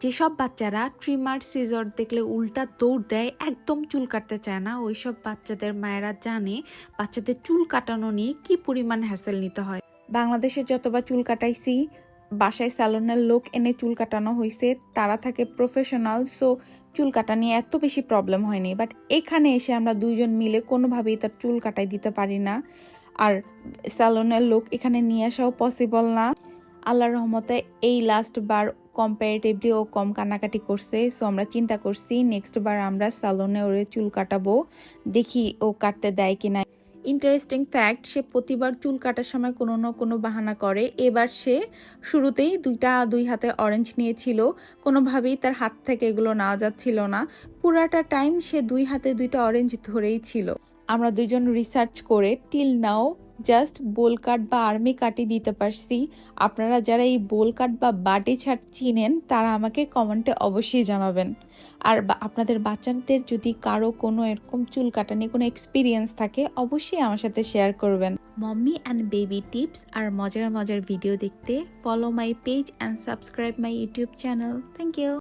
যেসব বাচ্চারা trimmer seizure দেখলে উল্টা দৌড় দেয়, একদম চুল কাটতে চায় না, ওইসব বাচ্চাদের মায়েরা জানে বাচ্চাদের চুল কাটানো নিয়ে কি পরিমাণ হ্যাসেল নিতে হয়। বাংলাদেশে যতবার চুল কাটাইছি, বাসায় স্যালনের লোক এনে চুল কাটানো হয়েছে, তারা থাকে প্রফেশনাল, সো চুল কাটা নিয়ে এত বেশি প্রবলেম হয়নি। বাট এখানে এসে আমরা দুইজন মিলে কোনোভাবেই তার চুল কাটাই দিতে পারি না, আর স্যালনের লোক এখানে নিয়ে আসাও পসিবল না। আল্লাহর রহমতে এই লাস্ট বার কম্পারেটিভলি ও কম কান্নাকাটি করছে, সো আমরা চিন্তা করছি নেক্সট বার আমরা স্যালনে ওরে চুল কাটাবো, দেখি ও কাটতে দেয় কিনা। ইন্টারেস্টিং ফ্যাক্ট, সে প্রতিবার চুল কাটার সময় কোনো না কোনো বাহানা করে। এবার সে শুরুতেই দুই হাতে অরেঞ্জ নিয়েছিল, কোনোভাবেই তার হাত থেকে এগুলো নেওয়া যাচ্ছিল না। পুরাটা টাইম সে দুই হাতে দুইটা অরেঞ্জ ধরেই ছিল। আমরা দুইজন রিসার্চ করে টিল নাও জাস্ট বোল কাট বা আর্মি কাটই দিতে পারছি। আপনারা যারা এই বোল কাট বা বাটি ছাট চিনেন তারা আমাকে কমেন্টে অবশ্যই জানাবেন। আর আপনাদের বাচ্চাদের যদি কারো কোনো এরকম চুল কাটা নিয়ে কোনো এক্সপিরিয়েন্স থাকে অবশ্যই আমার সাথে শেয়ার করবেন। মম্মি অ্যান্ড বেবি টিপস আর মজার মজার ভিডিও দেখতে follow my page and subscribe my YouTube channel. Thank you.